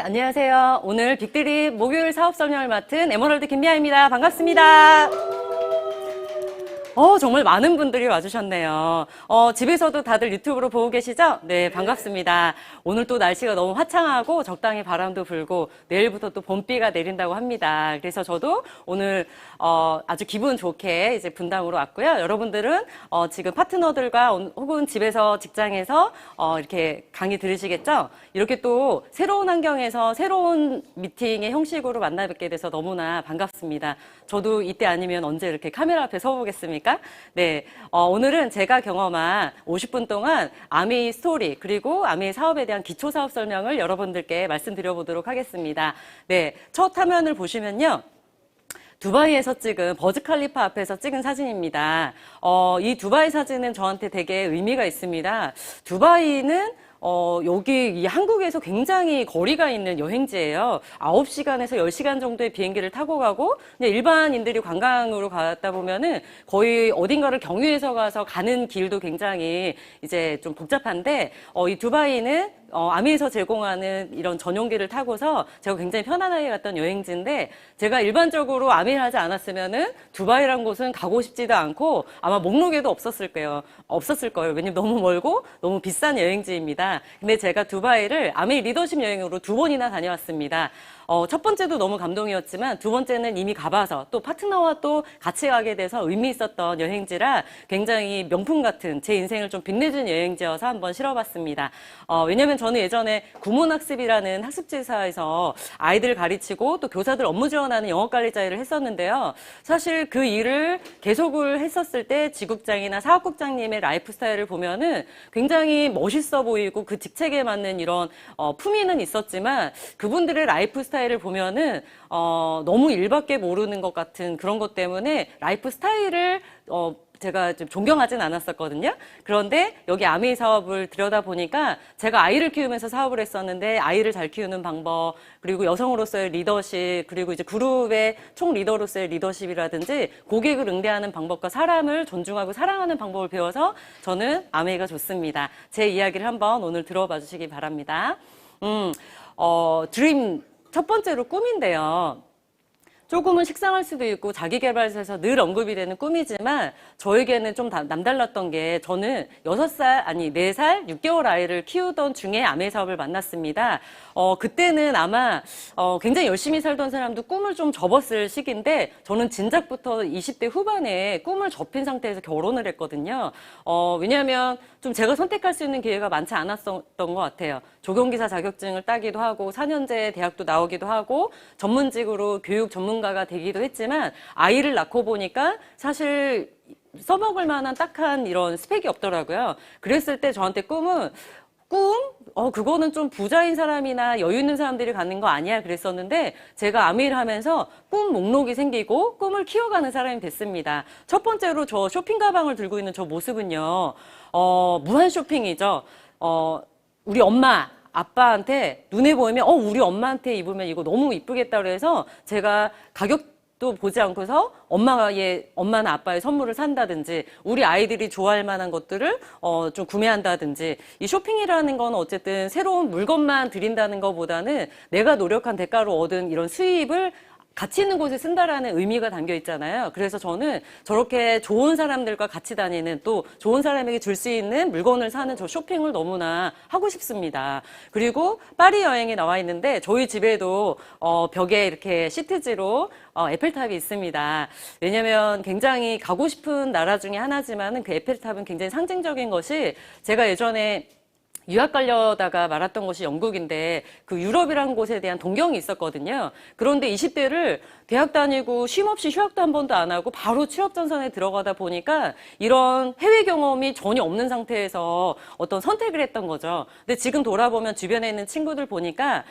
안녕하세요. 오늘 빅드립 목요일 사업 설명을 맡은 에메랄드 김미아입니다. 반갑습니다. 정말 많은 분들이 와주셨네요. 집에서도 다들 유튜브로 보고 계시죠? 네, 반갑습니다. 오늘 또 날씨가 너무 화창하고 적당히 바람도 불고 내일부터 또 봄비가 내린다고 합니다. 그래서 저도 오늘 아주 기분 좋게 이제 분당으로 왔고요. 여러분들은 지금 파트너들과 혹은 집에서 직장에서 이렇게 강의 들으시겠죠? 이렇게 또 새로운 환경에서 새로운 미팅의 형식으로 만나 뵙게 돼서 너무나 반갑습니다. 저도 이때 아니면 언제 이렇게 카메라 앞에 서보겠습니까? 네, 오늘은 제가 경험한 50분 동안 아메이 스토리 그리고 아메이 사업에 대한 기초 사업 설명을 여러분들께 말씀드려보도록 하겠습니다. 네, 첫 화면을 보시면요. 두바이에서 찍은 버즈 칼리파 앞에서 찍은 사진입니다. 이 두바이 사진은 저한테 되게 의미가 있습니다. 두바이는 여기 이 한국에서 굉장히 거리가 있는 여행지예요. 9시간에서 10시간 정도의 비행기를 타고 가고 그냥 일반인들이 관광으로 갔다 보면은 거의 어딘가를 경유해서 가서 가는 길도 굉장히 이제 좀 복잡한데 이 두바이는 아미에서 제공하는 이런 전용기를 타고서 제가 굉장히 편안하게 갔던 여행지인데 제가 일반적으로 아미를 하지 않았으면은 두바이란 곳은 가고 싶지도 않고 아마 목록에도 없었을 거예요. 왜냐면 너무 멀고 너무 비싼 여행지입니다. 근데 제가 두바이를 아미 리더십 여행으로 2번이나 다녀왔습니다. 첫 번째도 너무 감동이었지만 두 번째는 이미 가봐서 또 파트너와 또 같이 가게 돼서 의미 있었던 여행지라 굉장히 명품 같은 제 인생을 좀 빛내준 여행지여서 한번 실어봤습니다. 왜냐면 저는 예전에 구문학습이라는 학습지사에서 아이들 가르치고 또 교사들 업무 지원하는 영어관리자 일을 했었는데요. 사실 그 일을 계속을 했었을 때 지국장이나 사업국장님의 라이프 스타일을 보면은 굉장히 멋있어 보이고 그 직책에 맞는 이런 품위는 있었지만 그분들의 라이프 스타일을 보면은 너무 일밖에 모르는 것 같은 그런 것 때문에 라이프 스타일을 제가 좀 존경하진 않았었거든요. 그런데 여기 아미 사업을 들여다보니까 제가 아이를 키우면서 사업을 했었는데 아이를 잘 키우는 방법 그리고 여성으로서의 리더십 그리고 이제 그룹의 총 리더로서의 리더십이라든지 고객을 응대하는 방법과 사람을 존중하고 사랑하는 방법을 배워서 저는 아메이가 좋습니다. 제 이야기를 한번 오늘 들어봐 주시기 바랍니다. 드림 첫 번째로 꿈인데요. 조금은 식상할 수도 있고 자기계발서에서 늘 언급이 되는 꿈이지만 저에게는 좀 남달랐던 게 저는 4살, 6개월 아이를 키우던 중에 아메 사업을 만났습니다. 그때는 아마 굉장히 열심히 살던 사람도 꿈을 좀 접었을 시기인데 저는 진작부터 20대 후반에 꿈을 접힌 상태에서 결혼을 했거든요. 왜냐하면 좀 제가 선택할 수 있는 기회가 많지 않았던 것 같아요. 조경기사 자격증을 따기도 하고 4년제 대학도 나오기도 하고 전문직으로 교육 전문가가 되기도 했지만 아이를 낳고 보니까 사실 써먹을 만한 딱한 이런 스펙이 없더라고요. 그랬을 때 저한테 꿈은 그거는 좀 부자인 사람이나 여유 있는 사람들이 갖는 거 아니야 그랬었는데 제가 아미를 하면서 꿈 목록이 생기고 꿈을 키워가는 사람이 됐습니다. 첫 번째로 저 쇼핑 가방을 들고 있는 저 모습은요. 무한 쇼핑이죠. 우리 엄마, 아빠한테 눈에 보이면 우리 엄마한테 입으면 이거 너무 이쁘겠다 그래서 제가 가격도 보지 않고서 엄마나 아빠의 선물을 산다든지 우리 아이들이 좋아할 만한 것들을 좀 구매한다든지 이 쇼핑이라는 건 어쨌든 새로운 물건만 드린다는 것보다는 내가 노력한 대가로 얻은 이런 수입을 가치 있는 곳에 쓴다라는 의미가 담겨 있잖아요. 그래서 저는 저렇게 좋은 사람들과 같이 다니는 또 좋은 사람에게 줄 수 있는 물건을 사는 저 쇼핑을 너무나 하고 싶습니다. 그리고 파리 여행에 나와 있는데 저희 집에도 벽에 이렇게 시트지로 에펠탑이 있습니다. 왜냐면 굉장히 가고 싶은 나라 중에 하나지만은 그 에펠탑은 굉장히 상징적인 것이 제가 예전에 유학 가려다가 말았던 곳이 영국인데 그 유럽이라는 곳에 대한 동경이 있었거든요. 그런데 20대를 대학 다니고 쉼없이 휴학도 한 번도 안 하고 바로 취업 전선에 들어가다 보니까 이런 해외 경험이 전혀 없는 상태에서 어떤 선택을 했던 거죠. 근데 지금 돌아보면 주변에 있는 친구들 보니까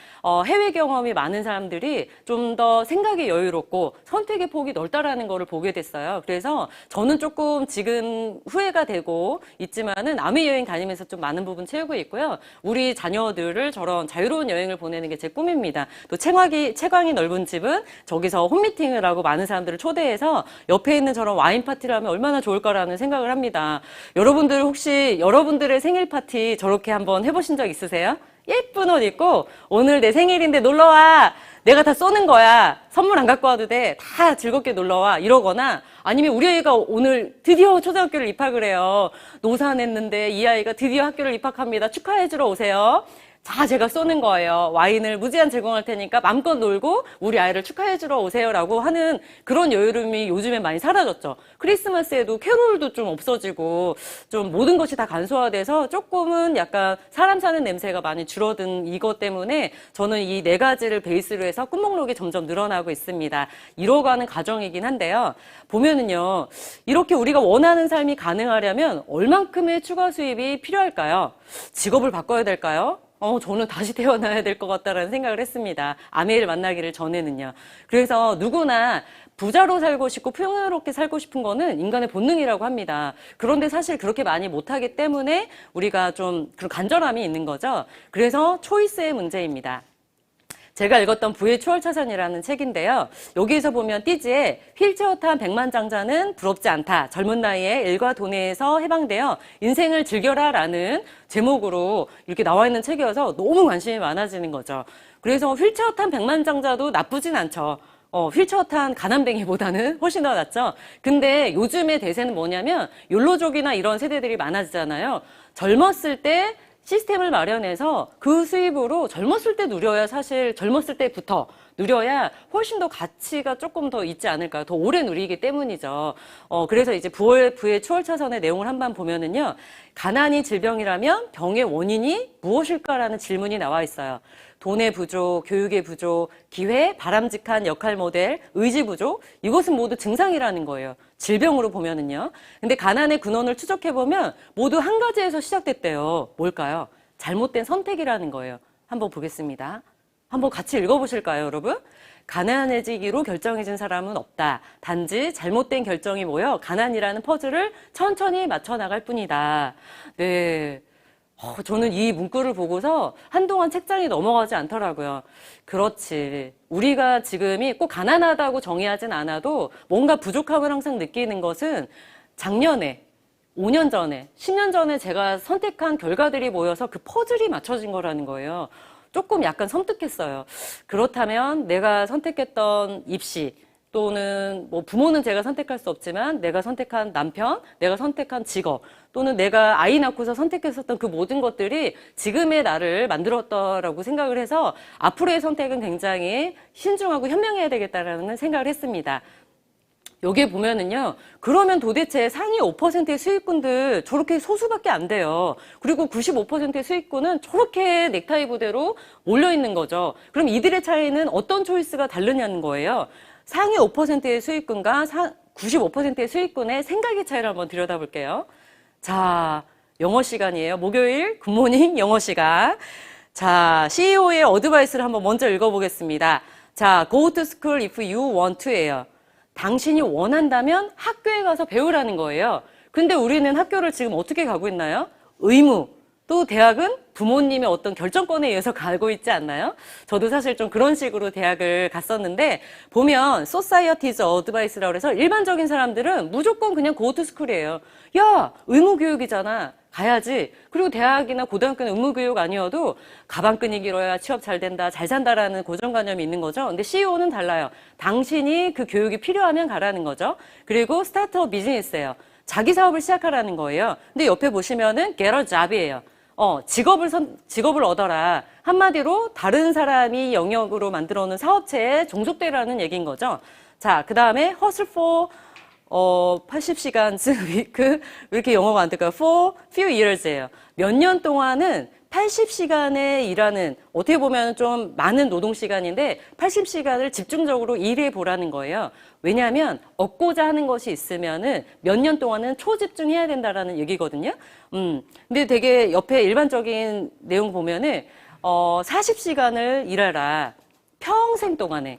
해외 경험이 많은 사람들이 좀 더 생각이 여유롭고 선택의 폭이 넓다라는 거를 보게 됐어요. 그래서 저는 조금 지금 후회가 되고 있지만은 남해 여행 다니면서 좀 많은 부분 채우고 있고요. 우리 자녀들을 저런 자유로운 여행을 보내는 게 제 꿈입니다. 또 채광이 넓은 집은 저기서 홈미팅을 하고 많은 사람들을 초대해서 옆에 있는 저런 와인 파티를 하면 얼마나 좋을까라는 생각을 합니다. 여러분들 혹시 여러분들의 생일 파티 저렇게 한번 해보신 적 있으세요? 예쁜 옷 입고 오늘 내 생일인데 놀러와. 내가 다 쏘는 거야. 선물 안 갖고 와도 돼. 다 즐겁게 놀러와. 이러거나 아니면 우리 아이가 오늘 드디어 초등학교를 입학을 해요. 노산했는데 이 아이가 드디어 학교를 입학합니다. 축하해주러 오세요. 자, 제가 쏘는 거예요. 와인을 무제한 제공할 테니까 마음껏 놀고 우리 아이를 축하해주러 오세요라고 하는 그런 여유로움이 요즘에 많이 사라졌죠. 크리스마스에도 캐롤도 좀 없어지고 좀 모든 것이 다 간소화돼서 조금은 약간 사람 사는 냄새가 많이 줄어든 이것 때문에 저는 이 네 가지를 베이스로 해서 꿈목록이 점점 늘어나고 있습니다. 이뤄가는 과정이긴 한데요. 보면은요, 이렇게 우리가 원하는 삶이 가능하려면 얼만큼의 추가 수입이 필요할까요? 직업을 바꿔야 될까요? 저는 다시 태어나야 될 것 같다라는 생각을 했습니다. 아내를 만나기를 전에는요. 그래서 누구나 부자로 살고 싶고 풍요롭게 살고 싶은 거는 인간의 본능이라고 합니다. 그런데 사실 그렇게 많이 못하기 때문에 우리가 좀 그런 간절함이 있는 거죠. 그래서 초이스의 문제입니다. 제가 읽었던 부의 추월차선이라는 책인데요. 여기에서 보면 띠지에 휠체어 탄 백만장자는 부럽지 않다. 젊은 나이에 일과 돈에서 해방되어 인생을 즐겨라라는 제목으로 이렇게 나와 있는 책이어서 너무 관심이 많아지는 거죠. 그래서 휠체어 탄 백만장자도 나쁘진 않죠. 휠체어 탄 가난뱅이보다는 훨씬 더 낫죠. 근데 요즘의 대세는 뭐냐면 욜로족이나 이런 세대들이 많아지잖아요. 젊었을 때 시스템을 마련해서 그 수입으로 젊었을 때 누려야 사실 젊었을 때부터 누려야 훨씬 더 가치가 조금 더 있지 않을까요? 더 오래 누리기 때문이죠. 그래서 이제 부의 추월차선의 내용을 한번 보면은요. 가난이 질병이라면 병의 원인이 무엇일까라는 질문이 나와 있어요. 돈의 부족, 교육의 부족, 기회, 바람직한 역할 모델, 의지 부족, 이것은 모두 증상이라는 거예요. 질병으로 보면은요. 근데 가난의 근원을 추적해보면 모두 한 가지에서 시작됐대요. 뭘까요? 잘못된 선택이라는 거예요. 한번 보겠습니다. 한번 같이 읽어보실까요, 여러분? 가난해지기로 결정해진 사람은 없다. 단지 잘못된 결정이 모여 가난이라는 퍼즐을 천천히 맞춰나갈 뿐이다. 네. 저는 이 문구를 보고서 한동안 책장이 넘어가지 않더라고요. 그렇지. 우리가 지금이 꼭 가난하다고 정의하진 않아도 뭔가 부족함을 항상 느끼는 것은 작년에, 5년 전에, 10년 전에 제가 선택한 결과들이 모여서 그 퍼즐이 맞춰진 거라는 거예요. 조금 약간 섬뜩했어요. 그렇다면 내가 선택했던 입시, 또는 뭐 부모는 제가 선택할 수 없지만 내가 선택한 남편, 내가 선택한 직업, 또는 내가 아이 낳고서 선택했었던 그 모든 것들이 지금의 나를 만들었다라고 생각을 해서 앞으로의 선택은 굉장히 신중하고 현명해야 되겠다라는 생각을 했습니다. 여기에 보면은요, 그러면 도대체 상위 5%의 수익군들 저렇게 소수밖에 안 돼요. 그리고 95%의 수익군은 저렇게 넥타이 부대로 몰려있는 거죠. 그럼 이들의 차이는 어떤 초이스가 다르냐는 거예요. 상위 5%의 수익군과 95%의 수익군의 생각의 차이를 한번 들여다볼게요. 자, 영어 시간이에요. 목요일 굿모닝 영어 시간. 자, CEO의 어드바이스를 한번 먼저 읽어보겠습니다. 자, go to school if you want to예요. 당신이 원한다면 학교에 가서 배우라는 거예요. 근데 우리는 학교를 지금 어떻게 가고 있나요? 의무. 또 대학은 부모님의 어떤 결정권에 의해서 가고 있지 않나요? 저도 사실 좀 그런 식으로 대학을 갔었는데 보면 Society's Advice라고 해서 일반적인 사람들은 무조건 그냥 go to school이에요. 야, 의무교육이잖아. 가야지. 그리고 대학이나 고등학교는 의무교육 아니어도 가방끈이 길어야 취업 잘 된다, 잘 산다라는 고정관념이 있는 거죠. 근데 CEO는 달라요. 당신이 그 교육이 필요하면 가라는 거죠. 그리고 스타트업 비즈니스예요. 자기 사업을 시작하라는 거예요. 근데 옆에 보시면은 get a job이에요. 직업을 얻어라. 한마디로 다른 사람이 영역으로 만들어 놓은 사업체에 종속되라는 얘기인 거죠. 자, 그 다음에 hustle for 80시간 week. 왜 이렇게 영어가 안 될까요? for few years예요. 몇 년 동안은 80시간에 일하는, 어떻게 보면 좀 많은 노동 시간인데 80시간을 집중적으로 일해 보라는 거예요. 왜냐하면 얻고자 하는 것이 있으면은 몇 년 동안은 초집중해야 된다라는 얘기거든요. 근데 되게 옆에 일반적인 내용 보면은 40시간을 일하라. 평생 동안에.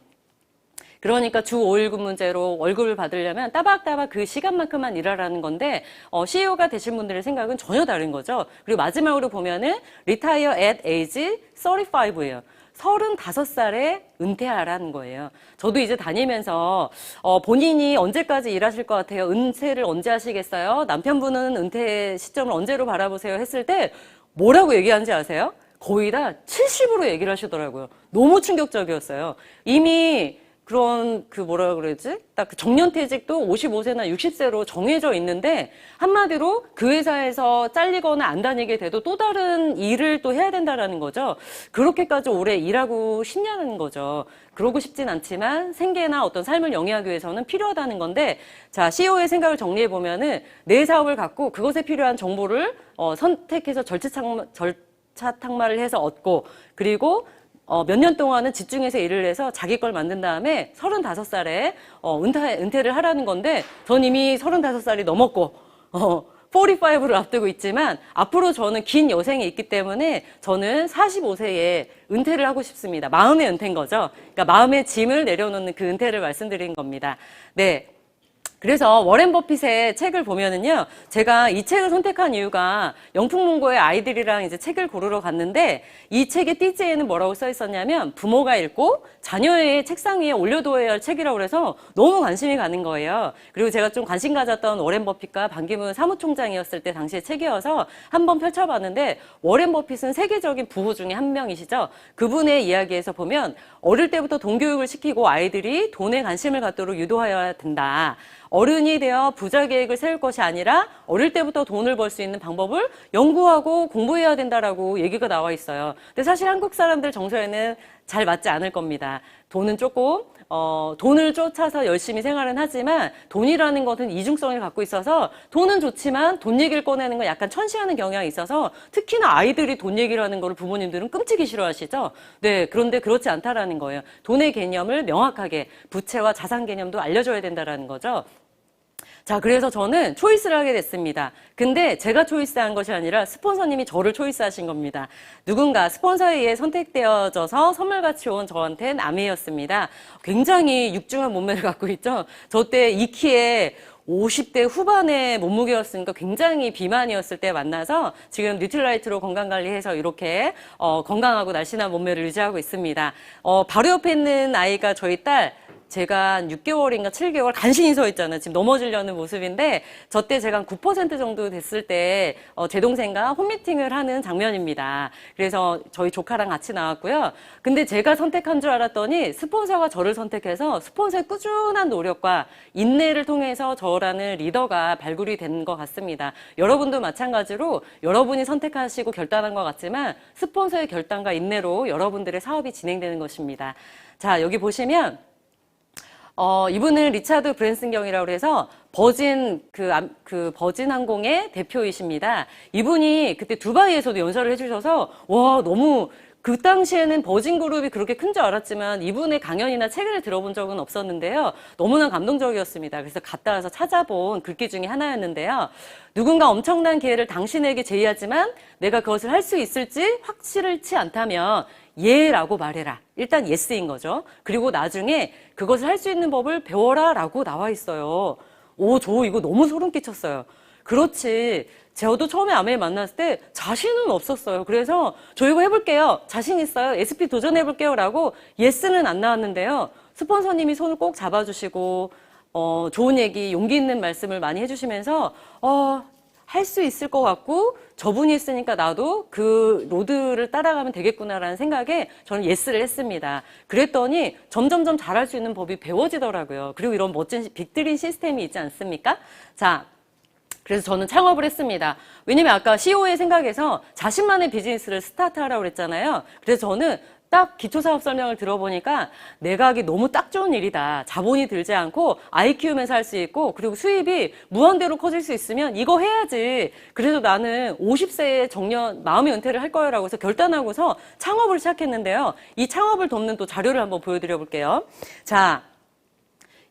그러니까 주 5일 근무제로 월급을 받으려면 따박따박 그 시간만큼만 일하라는 건데 CEO가 되신 분들의 생각은 전혀 다른 거죠. 그리고 마지막으로 보면은 retire at age 35예요. 35살에 은퇴하라는 거예요. 저도 이제 다니면서 본인이 언제까지 일하실 것 같아요? 은퇴를 언제 하시겠어요? 남편분은 은퇴 시점을 언제로 바라보세요? 했을 때 뭐라고 얘기하는지 아세요? 거의 다 70으로 얘기를 하시더라고요. 너무 충격적이었어요. 이미 그런 뭐라 그러지? 딱 그 정년퇴직도 55세나 60세로 정해져 있는데 한마디로 그 회사에서 잘리거나 안 다니게 돼도 또 다른 일을 또 해야 된다라는 거죠. 그렇게까지 오래 일하고 싶냐는 거죠. 그러고 싶진 않지만 생계나 어떤 삶을 영위하기 위해서는 필요하다는 건데, 자, CEO의 생각을 정리해 보면은 내 사업을 갖고 그것에 필요한 정보를 선택해서 절차탕마를 해서 얻고, 그리고 몇 년 동안은 집중해서 일을 해서 자기 걸 만든 다음에 35살에 은퇴를 하라는 건데, 전 이미 35살이 넘었고 45를 앞두고 있지만 앞으로 저는 긴 여생이 있기 때문에 저는 45세에 은퇴를 하고 싶습니다. 마음의 은퇴인 거죠. 그러니까 마음의 짐을 내려놓는 그 은퇴를 말씀드린 겁니다. 네. 그래서 워렌 버핏의 책을 보면은요, 제가 이 책을 선택한 이유가 영풍문고의 아이들이랑 이제 책을 고르러 갔는데, 이 책의 띠지에는 뭐라고 써 있었냐면 부모가 읽고 자녀의 책상 위에 올려둬야 할 책이라고 그래서 너무 관심이 가는 거예요. 그리고 제가 좀 관심 가졌던 워렌 버핏과 반기문 사무총장이었을 때 당시의 책이어서 한번 펼쳐봤는데, 워렌 버핏은 세계적인 부호 중에 한 명이시죠. 그분의 이야기에서 보면 어릴 때부터 돈교육을 시키고 아이들이 돈에 관심을 갖도록 유도하여야 된다. 어른이 되어 부자 계획을 세울 것이 아니라 어릴 때부터 돈을 벌 수 있는 방법을 연구하고 공부해야 된다라고 얘기가 나와 있어요. 근데 사실 한국 사람들 정서에는 잘 맞지 않을 겁니다. 돈은 조금 돈을 쫓아서 열심히 생활은 하지만 돈이라는 것은 이중성을 갖고 있어서 돈은 좋지만 돈 얘기를 꺼내는 건 약간 천시하는 경향이 있어서 특히나 아이들이 돈 얘기를 하는 걸 부모님들은 끔찍이 싫어하시죠. 네, 그런데 그렇지 않다라는 거예요. 돈의 개념을 명확하게 부채와 자산 개념도 알려줘야 된다라는 거죠. 자, 그래서 저는 초이스를 하게 됐습니다. 근데 제가 초이스한 것이 아니라 스폰서님이 저를 초이스하신 겁니다. 누군가 스폰서에 의해 선택되어져서 선물같이 온 저한테는 아메였습니다. 굉장히 육중한 몸매를 갖고 있죠. 저 때 이 키에 50대 후반의 몸무게였으니까 굉장히 비만이었을 때 만나서 지금 뉴트라이트로 건강관리해서 이렇게 건강하고 날씬한 몸매를 유지하고 있습니다. 바로 옆에 있는 아이가 저희 딸, 제가 한 6개월인가 7개월 간신히 서 있잖아요. 지금 넘어지려는 모습인데 저 때 제가 한 9% 정도 됐을 때 제 동생과 홈미팅을 하는 장면입니다. 그래서 저희 조카랑 같이 나왔고요. 근데 제가 선택한 줄 알았더니 스폰서가 저를 선택해서 스폰서의 꾸준한 노력과 인내를 통해서 저라는 리더가 발굴이 된 것 같습니다. 여러분도 마찬가지로 여러분이 선택하시고 결단한 것 같지만 스폰서의 결단과 인내로 여러분들의 사업이 진행되는 것입니다. 자, 여기 보시면 이분은 리차드 브랜슨경이라고 해서 버진 버진 항공의 대표이십니다. 이분이 그때 두바이에서도 연설을 해주셔서 와, 너무 그 당시에는 버진 그룹이 그렇게 큰 줄 알았지만 이분의 강연이나 책을 들어본 적은 없었는데요. 너무나 감동적이었습니다. 그래서 갔다 와서 찾아본 글귀 중에 하나였는데요. 누군가 엄청난 기회를 당신에게 제의하지만 내가 그것을 할 수 있을지 확실치 않다면 예라고 말해라. 일단 예스인 거죠. 그리고 나중에 그것을 할 수 있는 법을 배워라 라고 나와 있어요. 오, 저 이거 너무 소름 끼쳤어요. 그렇지. 저도 처음에 아메를 만났을 때 자신은 없었어요. 그래서 저 이거 해볼게요. 자신 있어요. SP 도전해볼게요. 라고 예스는 안 나왔는데요. 스폰서님이 손을 꼭 잡아주시고 좋은 얘기, 용기 있는 말씀을 많이 해주시면서 할 수 있을 것 같고 저분이 했으니까 나도 그 로드를 따라가면 되겠구나라는 생각에 저는 예스를 했습니다. 그랬더니 점점점 잘할 수 있는 법이 배워지더라고요. 그리고 이런 멋진 빅드림 시스템이 있지 않습니까? 자, 그래서 저는 창업을 했습니다. 왜냐면 아까 CEO의 생각에서 자신만의 비즈니스를 스타트하라고 그랬잖아요. 그래서 저는 딱 기초사업 설명을 들어보니까 내가 하기 너무 딱 좋은 일이다. 자본이 들지 않고 아이 키우면서 할 수 있고 그리고 수입이 무한대로 커질 수 있으면 이거 해야지. 그래서 나는 50세에 정년 마음의 은퇴를 할 거야라고 해서 결단하고서 창업을 시작했는데요. 이 창업을 돕는 또 자료를 한번 보여드려 볼게요. 자,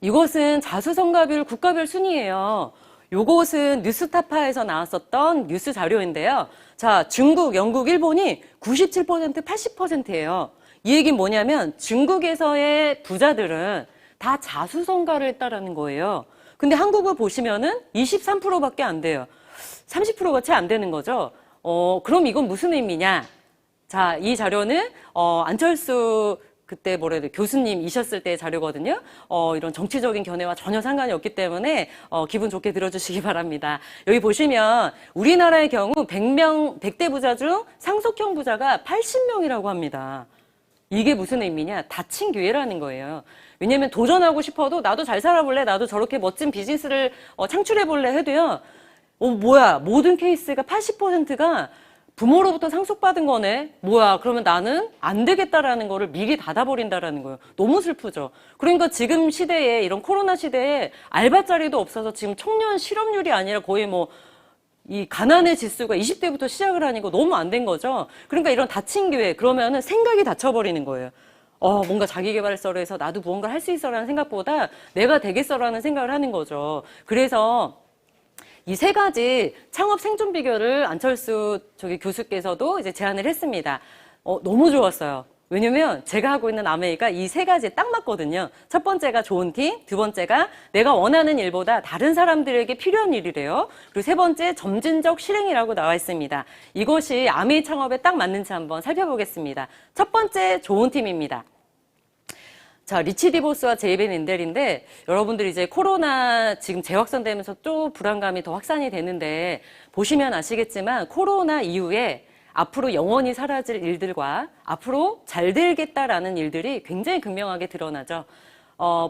이것은 자수성가율 국가별 순위예요. 요것은 뉴스타파에서 나왔었던 뉴스 자료인데요. 자, 중국, 영국, 일본이 97%, 80%예요. 이 얘기는 뭐냐면 중국에서의 부자들은 다 자수성가를 했다라는 거예요. 근데 한국을 보시면은 23%밖에 안 돼요. 30%가 채 안 되는 거죠. 그럼 이건 무슨 의미냐? 자, 이 자료는 안철수 그때 뭐라 해야 돼, 교수님이셨을 때 자료거든요. 이런 정치적인 견해와 전혀 상관이 없기 때문에 기분 좋게 들어주시기 바랍니다. 여기 보시면 우리나라의 경우 100대 부자 중 상속형 부자가 80명이라고 합니다. 이게 무슨 의미냐? 닫힌 기회라는 거예요. 왜냐면 도전하고 싶어도 나도 잘 살아볼래, 나도 저렇게 멋진 비즈니스를 창출해볼래 해도요. 뭐야, 모든 케이스가 80%가 부모로부터 상속받은 거네? 뭐야, 그러면 나는 안 되겠다라는 거를 미리 닫아버린다라는 거예요. 너무 슬프죠. 그러니까 지금 시대에, 이런 코로나 시대에 알바 자리도 없어서 지금 청년 실업률이 아니라 거의 이 가난의 지수가 20대부터 시작을 하니까 너무 안 된 거죠. 그러니까 이런 닫힌 기회, 그러면은 생각이 닫혀버리는 거예요. 뭔가 자기계발서를 해서 나도 무언가를 할 수 있어라는 생각보다 내가 되겠어라는 생각을 하는 거죠. 그래서 이 세 가지 창업 생존 비결을 안철수 교수께서도 이제 제안을 했습니다. 너무 좋았어요. 왜냐면 제가 하고 있는 아메이가 이 세 가지에 딱 맞거든요. 첫 번째가 좋은 팀, 두 번째가 내가 원하는 일보다 다른 사람들에게 필요한 일이래요. 그리고 세 번째 점진적 실행이라고 나와 있습니다. 이것이 아메이 창업에 딱 맞는지 한번 살펴보겠습니다. 첫 번째 좋은 팀입니다. 자, 리치 디보스와 제이벤 렌델인데 여러분들이 이제 코로나 지금 재확산되면서 또 불안감이 더 확산이 되는데 보시면 아시겠지만 코로나 이후에 앞으로 영원히 사라질 일들과 앞으로 잘 되겠다라는 일들이 굉장히 극명하게 드러나죠.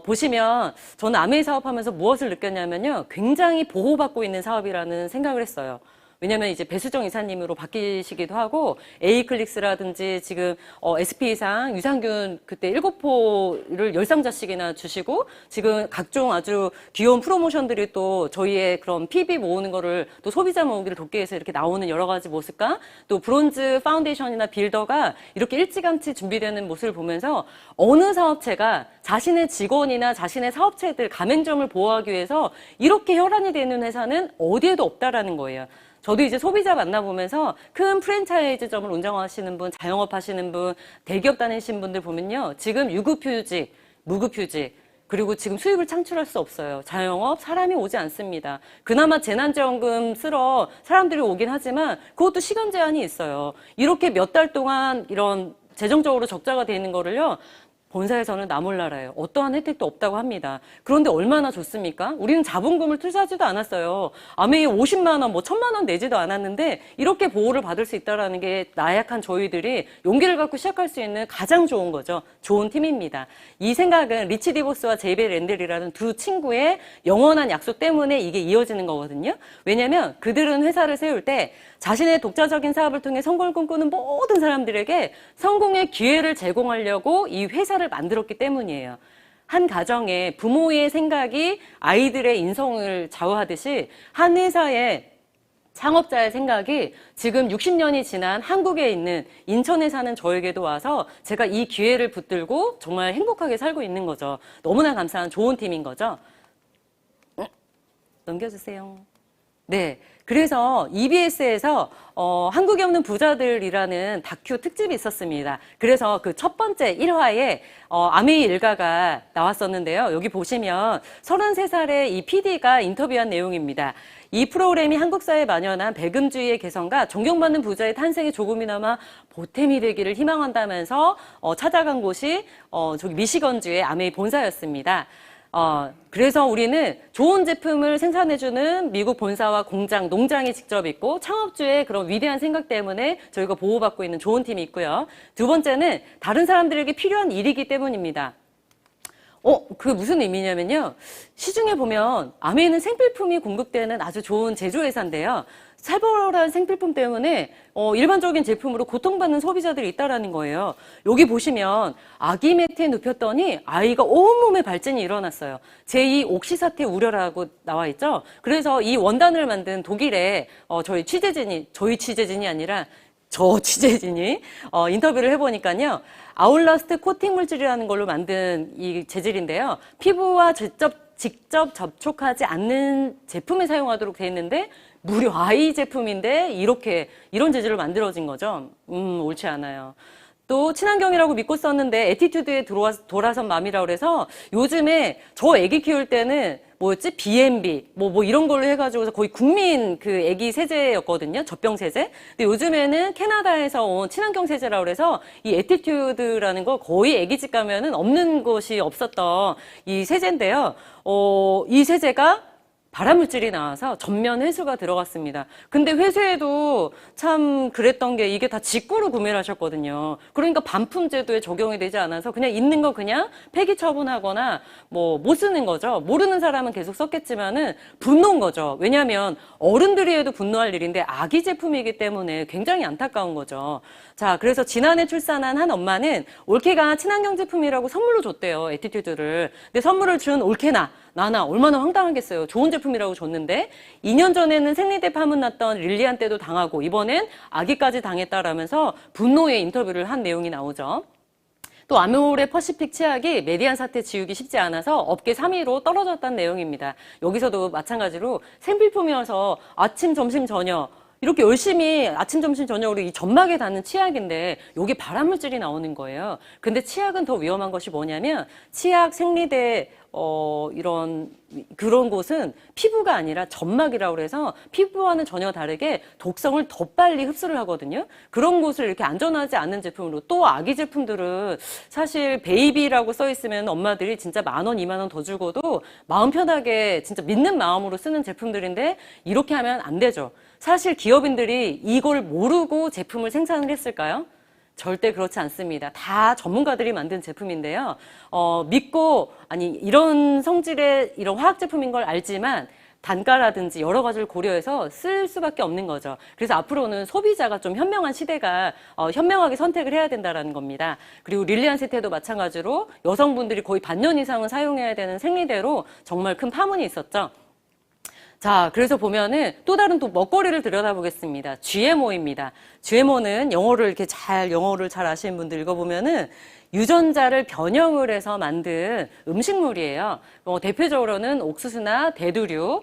보시면 저는 아메이 사업하면서 무엇을 느꼈냐면요. 굉장히 보호받고 있는 사업이라는 생각을 했어요. 왜냐면 이제 배수정 이사님으로 바뀌시기도 하고 에이클릭스라든지 지금 SP상 유산균 그때 7포를 10상자씩이나 주시고 지금 각종 아주 귀여운 프로모션들이 또 저희의 그런 PB 모으는 거를 또 소비자 모으기를 돕기 위해서 이렇게 나오는 여러 가지 모습과 또 브론즈 파운데이션이나 빌더가 이렇게 일찌감치 준비되는 모습을 보면서 어느 사업체가 자신의 직원이나 자신의 사업체들 가맹점을 보호하기 위해서 이렇게 혈안이 되는 회사는 어디에도 없다라는 거예요. 저도 이제 소비자 만나보면서 큰 프랜차이즈점을 운영하시는 분, 자영업 하시는 분, 대기업 다니신 분들 보면요. 지금 유급휴직, 무급휴직, 그리고 지금 수입을 창출할 수 없어요. 자영업, 사람이 오지 않습니다. 그나마 재난지원금 쓰러 사람들이 오긴 하지만 그것도 시간 제한이 있어요. 이렇게 몇 달 동안 이런 재정적으로 적자가 되는 거를요. 본사에서는 나 몰라라요. 어떠한 혜택도 없다고 합니다. 그런데 얼마나 좋습니까? 우리는 자본금을 투자하지도 않았어요. 아메이 50만 원, 1000만 원 내지도 않았는데 이렇게 보호를 받을 수 있다는 게 나약한 저희들이 용기를 갖고 시작할 수 있는 가장 좋은 거죠. 좋은 팀입니다. 이 생각은 리치 디보스와 제이벨 랜델이라는 두 친구의 영원한 약속 때문에 이게 이어지는 거거든요. 왜냐하면 그들은 회사를 세울 때 자신의 독자적인 사업을 통해 성공을 꿈꾸는 모든 사람들에게 성공의 기회를 제공하려고 이 회사를 만들었기 때문이에요. 한 가정에 부모의 생각이 아이들의 인성을 좌우하듯이 한 회사의 창업자의 생각이 지금 60년이 지난 한국에 있는 인천에 사는 저에게도 와서 제가 이 기회를 붙들고 정말 행복하게 살고 있는 거죠. 너무나 감사한 좋은 팀인 거죠. 넘겨주세요. 네. 그래서 EBS에서 한국에 없는 부자들이라는 다큐 특집이 있었습니다. 그래서 그 첫 번째 1화에 아메이 일가가 나왔었는데요. 여기 보시면 33살의 이 PD가 인터뷰한 내용입니다. 이 프로그램이 한국 사회에 만연한 배금주의의 개선과 존경받는 부자의 탄생에 조금이나마 보탬이 되기를 희망한다면서 찾아간 곳이 저기 미시건주의 아메이 본사였습니다. 그래서 우리는 좋은 제품을 생산해주는 미국 본사와 공장, 농장이 직접 있고 창업주의 그런 위대한 생각 때문에 저희가 보호받고 있는 좋은 팀이 있고요. 두 번째는 다른 사람들에게 필요한 일이기 때문입니다. 그게 무슨 의미냐면요. 시중에 보면 아메이는 생필품이 공급되는 아주 좋은 제조회사인데요. 살벌한 생필품 때문에 일반적인 제품으로 고통받는 소비자들이 있다라는 거예요. 여기 보시면 아기 매트에 눕혔더니 아이가 온몸에 발진이 일어났어요. 제2 옥시사태 우려라고 나와 있죠. 그래서 이 원단을 만든 독일의 저희 취재진이 아니라 저 취재진이 인터뷰를 해보니까요. 아울러스트 코팅 물질이라는 걸로 만든 이 재질인데요. 피부와 직접 접촉하지 않는 제품에 사용하도록 돼 있는데 무려 아이 제품인데 이런 재질로 만들어진 거죠. 옳지 않아요. 또 친환경이라고 믿고 썼는데 애티튜드에 돌아선 맘이라고 그래서 요즘에 저 애기 키울 때는 뭐였지? B&B 뭐 이런 걸로 해가지고서 거의 국민 그 애기 세제였거든요. 젖병 세제. 근데 요즘에는 캐나다에서 온 친환경 세제라고 그래서 이 에티튜드라는 거 거의 애기집 가면은 없는 곳이 없었던 이 세제인데요. 이 세제가 발암물질이 나와서 전면 회수가 들어갔습니다. 근데 회수에도 참 그랬던 게 이게 다 직구로 구매를 하셨거든요. 그러니까 반품 제도에 적용이 되지 않아서 그냥 있는 거 그냥 폐기 처분하거나 뭐 못 쓰는 거죠. 모르는 사람은 계속 썼겠지만은 분노인 거죠. 왜냐하면 어른들이 해도 분노할 일인데 아기 제품이기 때문에 굉장히 안타까운 거죠. 자, 그래서 지난해 출산한 한 엄마는 올케가 친환경 제품이라고 선물로 줬대요. 에티튜드를. 근데 선물을 준 올케나 나나 얼마나 황당하겠어요. 좋은 제품이라고 줬는데 2년 전에는 생리대 파문 났던 릴리안 때도 당하고 이번엔 아기까지 당했다라면서 분노의 인터뷰를 한 내용이 나오죠. 또 아모레 퍼시픽 치약이 메디안 사태 지우기 쉽지 않아서 업계 3위로 떨어졌다는 내용입니다. 여기서도 마찬가지로 생필품이어서 아침, 점심, 저녁 이렇게 열심히 아침, 점심, 저녁으로 이 점막에 닿는 치약인데 여기 발암물질이 나오는 거예요. 근데 치약은 더 위험한 것이 뭐냐면 치약, 생리대 그런 곳은 피부가 아니라 점막이라고 그래서 피부와는 전혀 다르게 독성을 더 빨리 흡수를 하거든요. 그런 곳을 이렇게 안전하지 않은 제품으로 또 아기 제품들은 사실 베이비라고 써 있으면 엄마들이 진짜 10,000원, 20,000원 더 주고도 마음 편하게 진짜 믿는 마음으로 쓰는 제품들인데 이렇게 하면 안 되죠. 사실 기업인들이 이걸 모르고 제품을 생산을 했을까요? 절대 그렇지 않습니다. 다 전문가들이 만든 제품인데요. 믿고, 아니, 이런 성질의 이런 화학 제품인 걸 알지만 단가라든지 여러 가지를 고려해서 쓸 수밖에 없는 거죠. 그래서 앞으로는 소비자가 좀 현명한 시대가 현명하게 선택을 해야 된다는 겁니다. 그리고 릴리안 세태도 마찬가지로 여성분들이 거의 반년 이상은 사용해야 되는 생리대로 정말 큰 파문이 있었죠. 자, 그래서 보면은 또 다른 또 먹거리를 들여다보겠습니다. GMO입니다. GMO는 영어를 잘 아시는 분들 읽어보면은 유전자를 변형을 해서 만든 음식물이에요. 대표적으로는 옥수수나 대두류,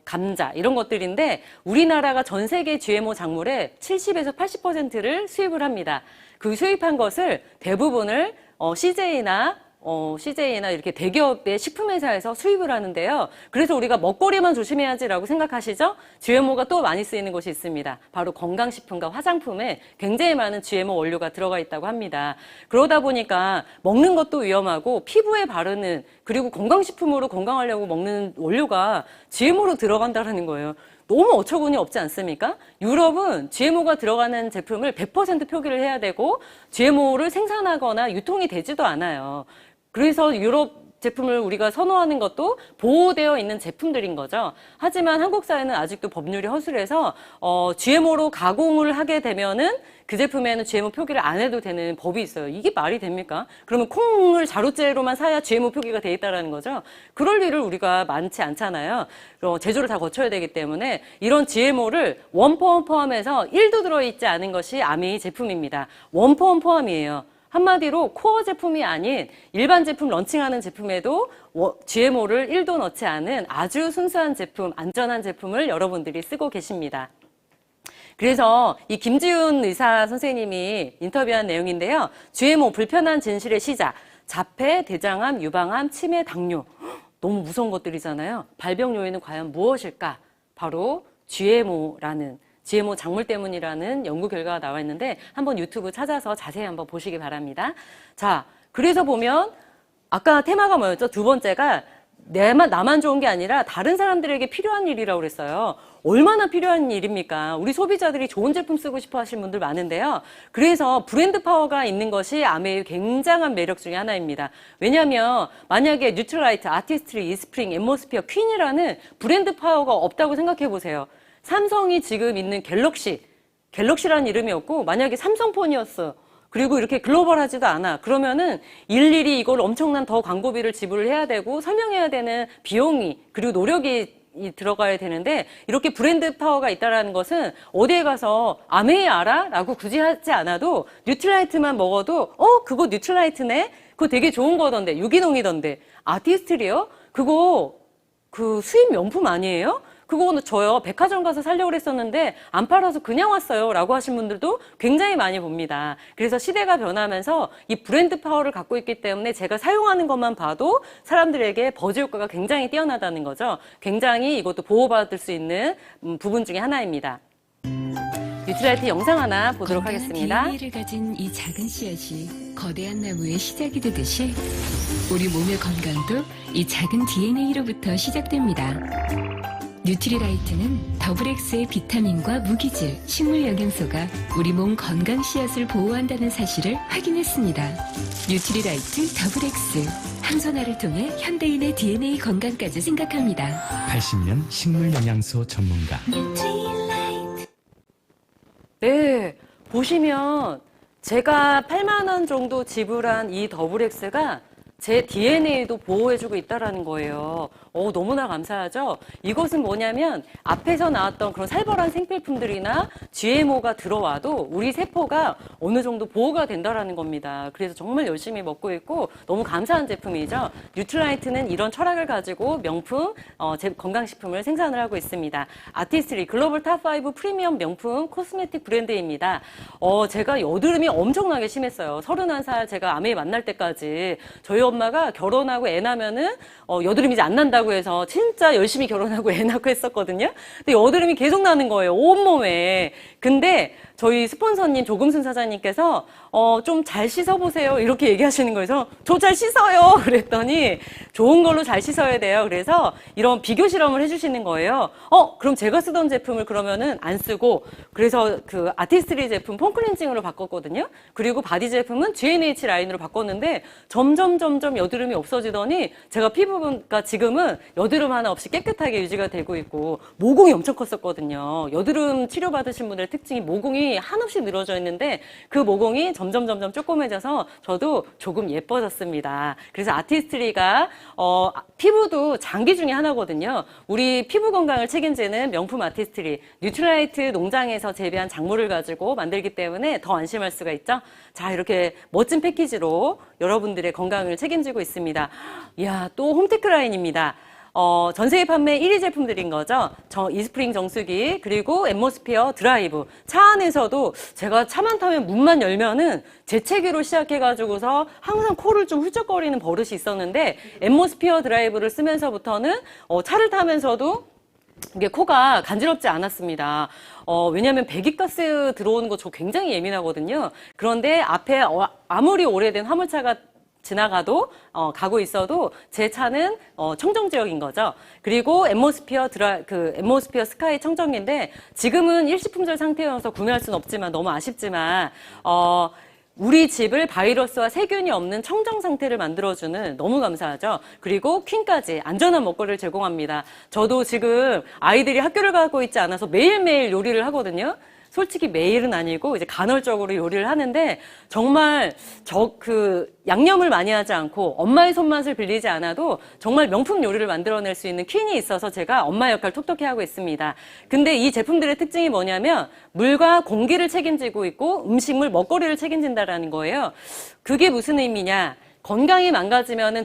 감자 이런 것들인데 우리나라가 전 세계 GMO 작물의 70에서 80%를 수입을 합니다. 그 수입한 것을 대부분을 CJ나 이렇게 대기업의 식품회사에서 수입을 하는데요. 그래서 우리가 먹거리만 조심해야지라고 생각하시죠? GMO가 또 많이 쓰이는 곳이 있습니다. 바로 건강식품과 화장품에 굉장히 많은 GMO 원료가 들어가 있다고 합니다. 그러다 보니까 먹는 것도 위험하고 피부에 바르는 그리고 건강식품으로 건강하려고 먹는 원료가 GMO로 들어간다는 거예요. 너무 어처구니 없지 않습니까? 유럽은 GMO가 들어가는 제품을 100% 표기를 해야 되고 GMO를 생산하거나 유통이 되지도 않아요. 그래서 유럽 제품을 우리가 선호하는 것도 보호되어 있는 제품들인 거죠. 하지만 한국 사회는 아직도 법률이 허술해서 GMO로 가공을 하게 되면은 그 제품에는 GMO 표기를 안 해도 되는 법이 있어요. 이게 말이 됩니까? 그러면 콩을 자루째로만 사야 GMO 표기가 돼 있다는 거죠. 그럴 일을 우리가 많지 않잖아요. 제조를 다 거쳐야 되기 때문에 이런 GMO를 원포함 포함해서 1도 들어있지 않은 것이 아메이 제품입니다. 원포함 포함이에요. 한마디로 코어 제품이 아닌 일반 제품 런칭하는 제품에도 GMO를 1도 넣지 않은 아주 순수한 제품, 안전한 제품을 여러분들이 쓰고 계십니다. 그래서 이 김지훈 의사 선생님이 인터뷰한 내용인데요. GMO 불편한 진실의 시작, 자폐, 대장암, 유방암, 치매, 당뇨. 너무 무서운 것들이잖아요. 발병 요인은 과연 무엇일까? 바로 GMO 작물 때문이라는 연구 결과가 나와 있는데 한번 유튜브 찾아서 자세히 한번 보시기 바랍니다. 자, 그래서 보면 아까 테마가 뭐였죠? 두 번째가 나만 좋은 게 아니라 다른 사람들에게 필요한 일이라고 그랬어요. 얼마나 필요한 일입니까? 우리 소비자들이 좋은 제품 쓰고 싶어 하시는 분들 많은데요. 그래서 브랜드 파워가 있는 것이 아메의 굉장한 매력 중에 하나입니다. 왜냐하면 만약에 뉴트라이트, 아티스트리, 이스프링, 앰모스피어, 퀸이라는 브랜드 파워가 없다고 생각해 보세요. 삼성이 지금 있는 갤럭시라는 이름이었고 만약에 삼성폰이었어. 그리고 이렇게 글로벌하지도 않아. 그러면은 일일이 이걸 엄청난 더 광고비를 지불을 해야 되고 설명해야 되는 비용이 그리고 노력이 들어가야 되는데 이렇게 브랜드 파워가 있다는 것은 어디에 가서 아메이 알아? 라고 굳이 하지 않아도 뉴트라이트만 먹어도 그거 뉴트라이트네? 그거 되게 좋은 거던데 유기농이던데 아티스트리요? 그거 그 수입 명품 아니에요? 그거 저요 백화점 가서 살려고 그랬었는데 안 팔아서 그냥 왔어요 라고 하신 분들도 굉장히 많이 봅니다. 그래서 시대가 변하면서 이 브랜드 파워를 갖고 있기 때문에 제가 사용하는 것만 봐도 사람들에게 버즈 효과가 굉장히 뛰어나다는 거죠. 굉장히 이것도 보호받을 수 있는 부분 중에 하나입니다. 뉴트라이트 영상 하나 보도록 하겠습니다. DNA를 가진 이 작은 씨앗이 거대한 나무의 시작이 되듯이 우리 몸의 건강도 이 작은 DNA로부터 시작됩니다. 뉴트리라이트는 더블X의 비타민과 무기질, 식물 영양소가 우리 몸 건강 씨앗을 보호한다는 사실을 확인했습니다. 뉴트리라이트 더블X, 항산화를 통해 현대인의 DNA 건강까지 생각합니다. 80년 식물 영양소 전문가. 네, 보시면 제가 8만 원 정도 지불한 이 더블X가 제 DNA도 보호해주고 있다는 거예요. 너무나 감사하죠? 이것은 뭐냐면 앞에서 나왔던 그런 살벌한 생필품들이나 GMO가 들어와도 우리 세포가 어느 정도 보호가 된다는 겁니다. 그래서 정말 열심히 먹고 있고 너무 감사한 제품이죠. 뉴트라이트는 이런 철학을 가지고 명품 건강식품을 생산을 하고 있습니다. 아티스트리 글로벌 탑5 프리미엄 명품 코스메틱 브랜드입니다. 제가 여드름이 엄청나게 심했어요. 31살 제가 아메이 만날 때까지 저희 엄마가 결혼하고 애 낳으면은 여드름이 이제 안 난다고 해서 진짜 열심히 결혼하고 애 낳고 했었거든요. 근데 여드름이 계속 나는 거예요. 온몸에. 근데 저희 스폰서님 조금순 사장님께서 좀 잘 씻어보세요 이렇게 얘기하시는 거예요. 저 잘 씻어요 그랬더니 좋은 걸로 잘 씻어야 돼요. 그래서 이런 비교 실험을 해주시는 거예요. 그럼 제가 쓰던 제품을 그러면은 안 쓰고 그래서 그 아티스트리 제품 폼클렌징으로 바꿨거든요. 그리고 바디 제품은 GNH 라인으로 바꿨는데 점점 여드름이 없어지더니 제가 피부가 지금은 여드름 하나 없이 깨끗하게 유지가 되고 있고 모공이 엄청 컸었거든요. 여드름 치료받으신 분들의 특징이 모공이 한없이 늘어져 있는데 그 모공이 점점 조그매져서 저도 조금 예뻐졌습니다. 그래서 아티스트리가 피부도 장기 중에 하나거든요. 우리 피부 건강을 책임지는 명품 아티스트리 뉴트라이트 농장에서 재배한 작물을 가지고 만들기 때문에 더 안심할 수가 있죠. 자, 이렇게 멋진 패키지로 여러분들의 건강을 책임지고 있습니다. 이야, 또 홈테크 라인입니다. 전 세계 판매 1위 제품들인 거죠. 이스프링 정수기, 그리고 앰모스피어 드라이브. 차 안에서도 제가 차만 타면 문만 열면은 재채기로 시작해가지고서 항상 코를 좀 훌쩍거리는 버릇이 있었는데 앰모스피어 드라이브를 쓰면서부터는 차를 타면서도 이게 코가 간지럽지 않았습니다. 왜냐하면 배기가스 들어오는 거 저 굉장히 예민하거든요. 그런데 앞에 아무리 오래된 화물차가 지나가도 가고 있어도 제 차는 청정 지역인 거죠. 그리고 앰모스피어 스카이 청정기인데 지금은 일시품절 상태여서 구매할 수는 없지만 너무 아쉽지만 우리 집을 바이러스와 세균이 없는 청정 상태를 만들어주는 너무 감사하죠. 그리고 퀸까지 안전한 먹거리를 제공합니다. 저도 지금 아이들이 학교를 가고 있지 않아서 매일매일 요리를 하거든요. 솔직히 매일은 아니고 이제 간헐적으로 요리를 하는데 정말 양념을 많이 하지 않고 엄마의 손맛을 빌리지 않아도 정말 명품 요리를 만들어낼 수 있는 퀸이 있어서 제가 엄마 역할 톡톡히 하고 있습니다. 근데 이 제품들의 특징이 뭐냐면 물과 공기를 책임지고 있고 음식물, 먹거리를 책임진다라는 거예요. 그게 무슨 의미냐? 건강이 망가지면은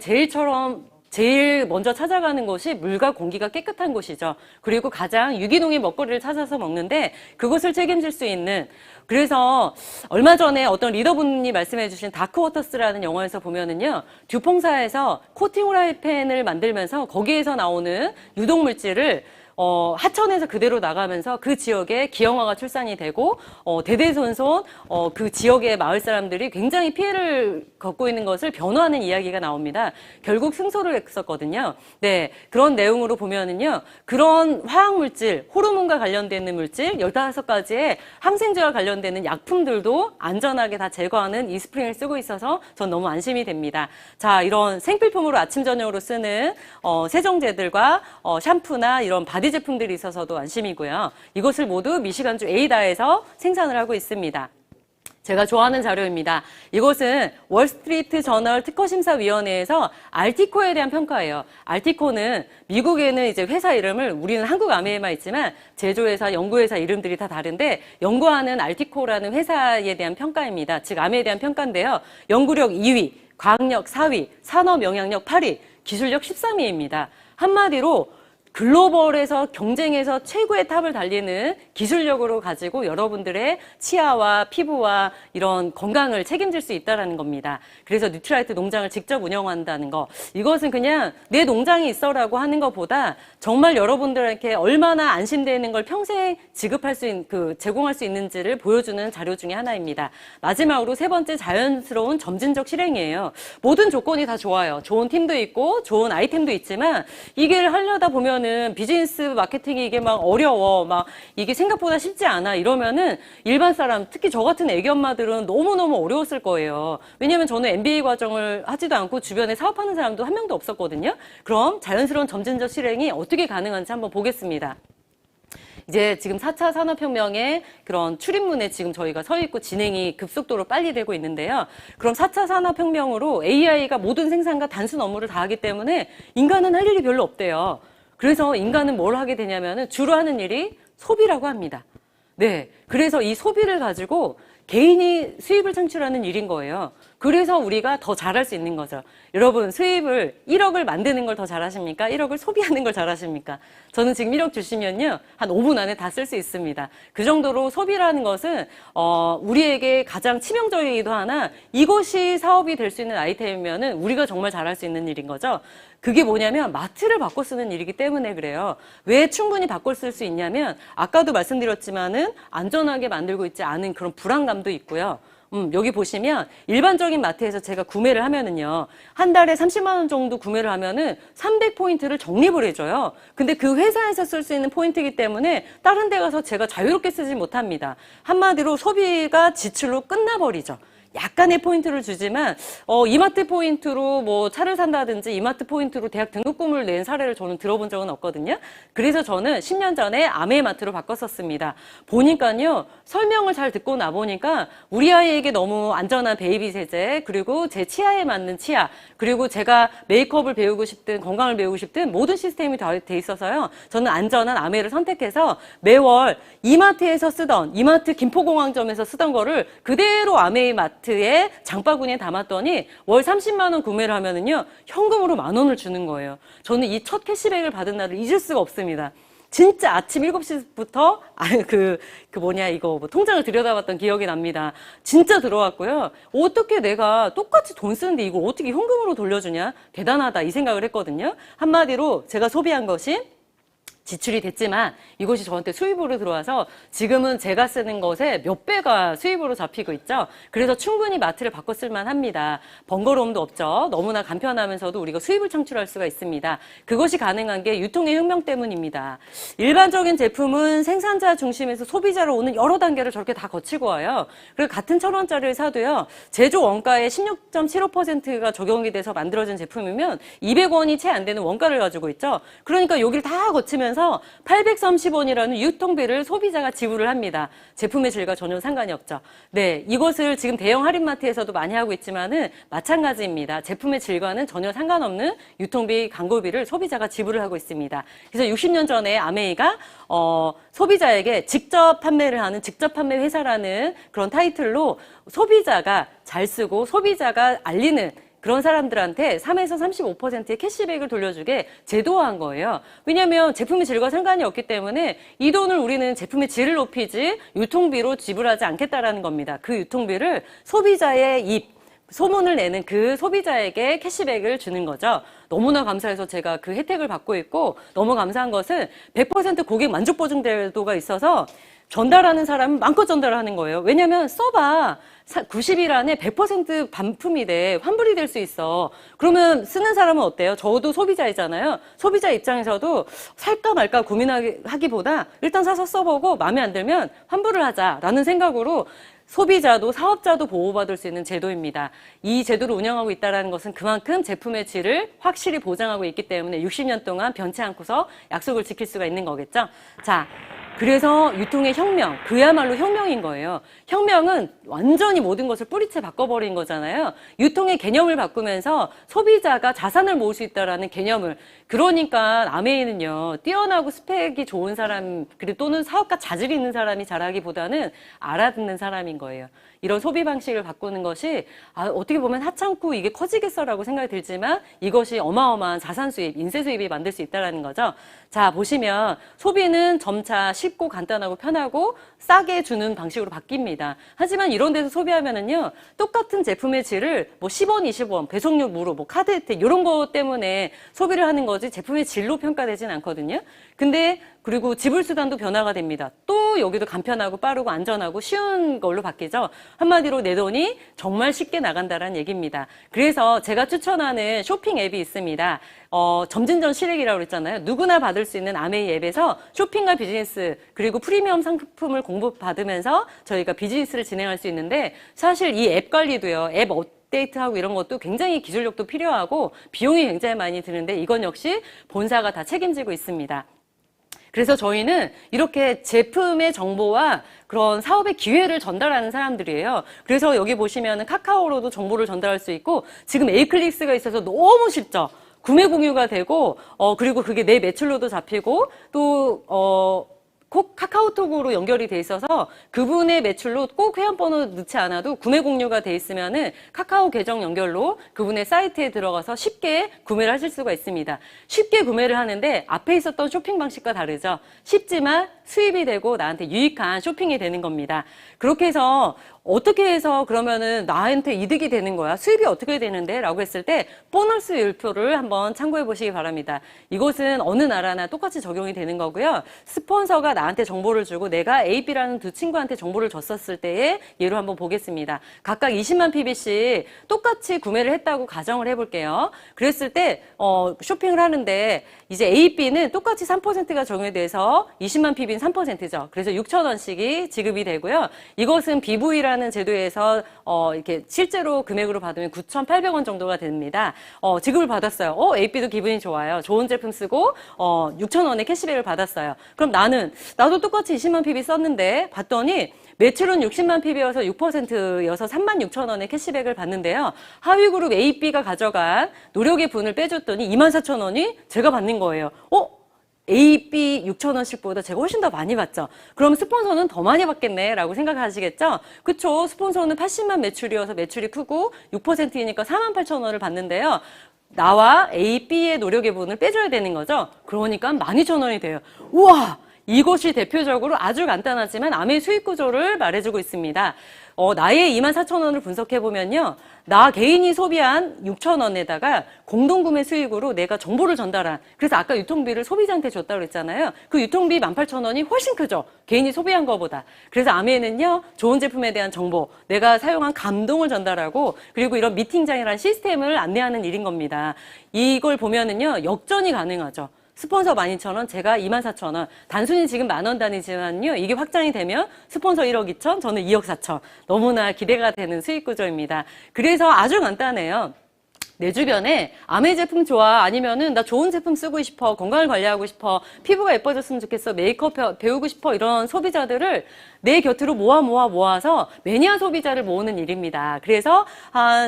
제일 먼저 찾아가는 곳이 물과 공기가 깨끗한 곳이죠. 그리고 가장 유기농의 먹거리를 찾아서 먹는데 그것을 책임질 수 있는 그래서 얼마 전에 어떤 리더분이 말씀해 주신 다크워터스라는 영화에서 보면은요. 듀퐁사에서 코팅 후라이팬을 만들면서 거기에서 나오는 유독물질을 하천에서 그대로 나가면서 그 지역에 기형아가 출산이 되고 대대손손 그 지역의 마을 사람들이 굉장히 피해를 겪고 있는 것을 변호하는 이야기가 나옵니다. 결국 승소를 했었거든요. 네, 그런 내용으로 보면은요. 그런 화학물질, 호르몬과 관련되는 물질 15가지의 항생제와 관련되는 약품들도 안전하게 다 제거하는 이 스프링을 쓰고 있어서 전 너무 안심이 됩니다. 자, 이런 생필품으로 아침 저녁으로 쓰는 세정제들과 샴푸나 이런 바디 제품들이 있어서도 안심이고요. 이것을 모두 미시간주 에이다에서 생산을 하고 있습니다. 제가 좋아하는 자료입니다. 이것은 월스트리트 저널 특허심사위원회에서 알티코에 대한 평가예요. 알티코는 미국에는 이제 회사 이름을 우리는 한국 아메에만 있지만 제조회사, 연구회사 이름들이 다 다른데 연구하는 알티코라는 회사에 대한 평가입니다. 즉 아메에 대한 평가인데요. 연구력 2위, 과학력 4위, 산업 영향력 8위, 기술력 13위입니다. 한마디로 글로벌에서 경쟁에서 최고의 탑을 달리는 기술력으로 가지고 여러분들의 치아와 피부와 이런 건강을 책임질 수 있다는 겁니다. 그래서 뉴트라이트 농장을 직접 운영한다는 거, 이것은 그냥 내 농장이 있어라고 하는 것보다 정말 여러분들에게 얼마나 안심되는 걸 평생 지급할 수 있는, 제공할 수 있는지를 보여주는 자료 중에 하나입니다. 마지막으로 세 번째, 자연스러운 점진적 실행이에요. 모든 조건이 다 좋아요. 좋은 팀도 있고 좋은 아이템도 있지만 이게 하려다 보면은 비즈니스 마케팅이 이게 막 어려워, 막 이게 생각보다 쉽지 않아 이러면은 일반 사람, 특히 저 같은 애기 엄마들은 너무너무 어려웠을 거예요. 왜냐면 저는 MBA 과정을 하지도 않고 주변에 사업하는 사람도 한 명도 없었거든요. 그럼 자연스러운 점진적 실행이 어떻게 가능한지 한번 보겠습니다. 이제 지금 4차 산업혁명의 그런 출입문에 지금 저희가 서 있고 진행이 급속도로 빨리 되고 있는데요. 그럼 4차 산업혁명으로 AI가 모든 생산과 단순 업무를 다 하기 때문에 인간은 할 일이 별로 없대요. 그래서 인간은 뭘 하게 되냐면은 주로 하는 일이 소비라고 합니다. 네. 그래서 이 소비를 가지고 개인이 수입을 창출하는 일인 거예요. 그래서 우리가 더 잘할 수 있는 거죠. 여러분, 수입을 1억을 만드는 걸 더 잘하십니까? 1억을 소비하는 걸 잘하십니까? 저는 지금 1억 주시면요, 한 5분 안에 다 쓸 수 있습니다. 그 정도로 소비라는 것은 우리에게 가장 치명적이기도 하나 이것이 사업이 될 수 있는 아이템이면은 우리가 정말 잘할 수 있는 일인 거죠. 그게 뭐냐면 마트를 바꿔 쓰는 일이기 때문에 그래요. 왜 충분히 바꿔 쓸 수 있냐면 아까도 말씀드렸지만은 안전하게 만들고 있지 않은 그런 불안감도 있고요. 여기 보시면 일반적인 마트에서 제가 구매를 하면은요, 한 달에 30만 원 정도 구매를 하면은 300포인트를 적립을 해줘요. 근데 그 회사에서 쓸 수 있는 포인트이기 때문에 다른 데 가서 제가 자유롭게 쓰지 못합니다. 한마디로 소비가 지출로 끝나버리죠. 약간의 포인트를 주지만 이마트 포인트로 뭐 차를 산다든지 이마트 포인트로 대학 등록금을 낸 사례를 저는 들어본 적은 없거든요. 그래서 저는 10년 전에 아메이마트로 바꿨었습니다. 보니까요, 설명을 잘 듣고 나보니까 우리 아이에게 너무 안전한 베이비 세제, 그리고 제 치아에 맞는 치아, 그리고 제가 메이크업을 배우고 싶든 건강을 배우고 싶든 모든 시스템이 다 돼 있어서요, 저는 안전한 아메를 선택해서 매월 이마트에서 쓰던, 이마트 김포공항점에서 쓰던 거를 그대로 아메이마트에 장바구니에 담았더니 월 30만 원 구매를 하면은요, 현금으로 10,000원을 주는 거예요. 저는 이 첫 캐시백을 받은 날을 잊을 수가 없습니다. 진짜 아침 7시부터 이거 통장을 들여다봤던 기억이 납니다. 진짜 들어왔고요. 어떻게 내가 똑같이 돈 쓰는데 이거 어떻게 현금으로 돌려주냐? 대단하다, 이 생각을 했거든요. 한마디로 제가 소비한 것이 지출이 됐지만 이것이 저한테 수입으로 들어와서 지금은 제가 쓰는 것의 몇 배가 수입으로 잡히고 있죠. 그래서 충분히 마트를 바꿔 쓸만 합니다. 번거로움도 없죠. 너무나 간편하면서도 우리가 수입을 창출할 수가 있습니다. 그것이 가능한 게 유통의 혁명 때문입니다. 일반적인 제품은 생산자 중심에서 소비자로 오는 여러 단계를 저렇게 다 거치고 와요. 그리고 같은 1,000원짜리를 사도요, 제조 원가의 16.75%가 적용이 돼서 만들어진 제품이면 200원이 채 안 되는 원가를 가지고 있죠. 그러니까 여기를 다 거치면서 830원이라는 유통비를 소비자가 지불을 합니다. 제품의 질과 전혀 상관이 없죠. 네, 이것을 지금 대형 할인마트에서도 많이 하고 있지만은 마찬가지입니다. 제품의 질과는 전혀 상관없는 유통비, 광고비를 소비자가 지불을 하고 있습니다. 그래서 60년 전에 아메이가 소비자에게 직접 판매를 하는 직접 판매 회사라는 그런 타이틀로 소비자가 잘 쓰고 소비자가 알리는 그런 사람들한테 3에서 35%의 캐시백을 돌려주게 제도화한 거예요. 왜냐하면 제품의 질과 상관이 없기 때문에 이 돈을 우리는 제품의 질을 높이지 유통비로 지불하지 않겠다라는 겁니다. 그 유통비를 소비자의 입, 소문을 내는 그 소비자에게 캐시백을 주는 거죠. 너무나 감사해서 제가 그 혜택을 받고 있고, 너무 감사한 것은 100% 고객 만족 보증 제도가 있어서 전달하는 사람은 마음껏 전달하는 거예요. 왜냐면 써봐. 90일 안에 100% 반품이 돼. 환불이 될 수 있어. 그러면 쓰는 사람은 어때요? 저도 소비자이잖아요. 소비자 입장에서도 살까 말까 고민하기보다 일단 사서 써보고 마음에 안 들면 환불을 하자라는 생각으로 소비자도 사업자도 보호받을 수 있는 제도입니다. 이 제도를 운영하고 있다는 것은 그만큼 제품의 질을 확실히 보장하고 있기 때문에 60년 동안 변치 않고서 약속을 지킬 수가 있는 거겠죠. 자, 그래서 유통의 혁명, 그야말로 혁명인 거예요. 혁명은 완전히 모든 것을 뿌리째 바꿔버린 거잖아요. 유통의 개념을 바꾸면서 소비자가 자산을 모을 수 있다는 개념을. 그러니까 아메이는요, 뛰어나고 스펙이 좋은 사람, 그리고 또는 사업가 자질이 있는 사람이 잘하기보다는 알아듣는 사람인 거예요. 이런 소비 방식을 바꾸는 것이 어떻게 보면 하찮고 이게 커지겠어라고 생각이 들지만 이것이 어마어마한 자산 수입, 인세 수입이 만들 수 있다는 거죠. 자, 보시면 소비는 점차 쉽고 간단하고 편하고 싸게 주는 방식으로 바뀝니다. 하지만 이런 데서 소비하면은요, 똑같은 제품의 질을 뭐 10원, 20원, 배송료 무료, 뭐 카드 혜택 이런 것 때문에 소비를 하는 거지 제품의 질로 평가되진 않거든요. 근데 그리고 지불 수단도 변화가 됩니다. 또 여기도 간편하고 빠르고 안전하고 쉬운 걸로 바뀌죠. 한마디로 내 돈이 정말 쉽게 나간다는 얘기입니다. 그래서 제가 추천하는 쇼핑 앱이 있습니다. 점진전 실익이라고 그랬잖아요. 누구나 받을 수 있는 아메이 앱에서 쇼핑과 비즈니스 그리고 프리미엄 상품을 공급받으면서 저희가 비즈니스를 진행할 수 있는데 사실 이 앱 관리도요. 앱 업데이트하고 이런 것도 굉장히 기술력도 필요하고 비용이 굉장히 많이 드는데 이건 역시 본사가 다 책임지고 있습니다. 그래서 저희는 이렇게 제품의 정보와 그런 사업의 기회를 전달하는 사람들이에요. 그래서 여기 보시면은 카카오로도 정보를 전달할 수 있고 지금 에이클릭스가 있어서 너무 쉽죠. 구매 공유가 되고 그리고 그게 내 매출로도 잡히고 또 꼭 카카오톡으로 연결이 돼 있어서 그분의 매출로 꼭 회원번호 넣지 않아도 구매 공유가 돼 있으면은 카카오 계정 연결로 그분의 사이트에 들어가서 쉽게 구매를 하실 수가 있습니다. 쉽게 구매를 하는데 앞에 있었던 쇼핑 방식과 다르죠. 쉽지만 수입이 되고 나한테 유익한 쇼핑이 되는 겁니다. 그렇게 해서 어떻게 해서 그러면은 나한테 이득이 되는 거야? 수입이 어떻게 되는데? 라고 했을 때 보너스 일표를 한번 참고해 보시기 바랍니다. 이것은 어느 나라나 똑같이 적용이 되는 거고요. 스폰서가 나한테 정보를 주고 내가 A, B라는 두 친구한테 정보를 줬었을 때의 예로 한번 보겠습니다. 각각 20만 PB씩 똑같이 구매를 했다고 가정을 해볼게요. 그랬을 때 쇼핑을 하는데 이제 A, B는 똑같이 3%가 적용이 돼서 20만 PB는 3%죠. 그래서 6,000원씩이 지급이 되고요. 이것은 BV라는 제도에서 이렇게 실제로 금액으로 받으면 9,800원 정도가 됩니다. 지급을 받았어요. A, B도 기분이 좋아요. 좋은 제품 쓰고 6,000원의 캐시백을 받았어요. 그럼 나도 똑같이 20만 PB 썼는데 봤더니 매출은 60만 PB여서 6%여서 36,000원의 캐시백을 받는데요. 하위 그룹 A, B가 가져간 노력의 분을 빼줬더니 24,000원이 제가 받는 거예요. A, B 6,000원씩보다 제가 훨씬 더 많이 받죠. 그럼 스폰서는 더 많이 받겠네 라고 생각하시겠죠? 그쵸? 스폰서는 80만 매출이어서 매출이 크고 6%이니까 48,000원을 받는데요. 나와 A, B의 노력의 분을 빼줘야 되는 거죠. 그러니까 12,000원이 돼요. 우와! 이것이 대표적으로 아주 간단하지만 아메이 수익 구조를 말해주고 있습니다. 나의 24,000원을 분석해보면요. 나 개인이 소비한 6,000원에다가 공동구매 수익으로 내가 정보를 전달한, 그래서 아까 유통비를 소비자한테 줬다고 그랬잖아요. 그 유통비 18,000원이 훨씬 크죠. 개인이 소비한 거보다. 그래서 아메이는요, 좋은 제품에 대한 정보, 내가 사용한 감동을 전달하고, 그리고 이런 미팅장이라는 시스템을 안내하는 일인 겁니다. 이걸 보면은요, 역전이 가능하죠. 스폰서 12,000원, 제가 24,000원. 단순히 지금 만원 단위지만요. 이게 확장이 되면 스폰서 1억 2천, 저는 2억 4천. 너무나 기대가 되는 수익 구조입니다. 그래서 아주 간단해요. 내 주변에 아메이 제품 좋아, 아니면은 나 좋은 제품 쓰고 싶어, 건강을 관리하고 싶어, 피부가 예뻐졌으면 좋겠어, 메이크업 배우고 싶어, 이런 소비자들을 내 곁으로 모아서 매니아 소비자를 모으는 일입니다. 그래서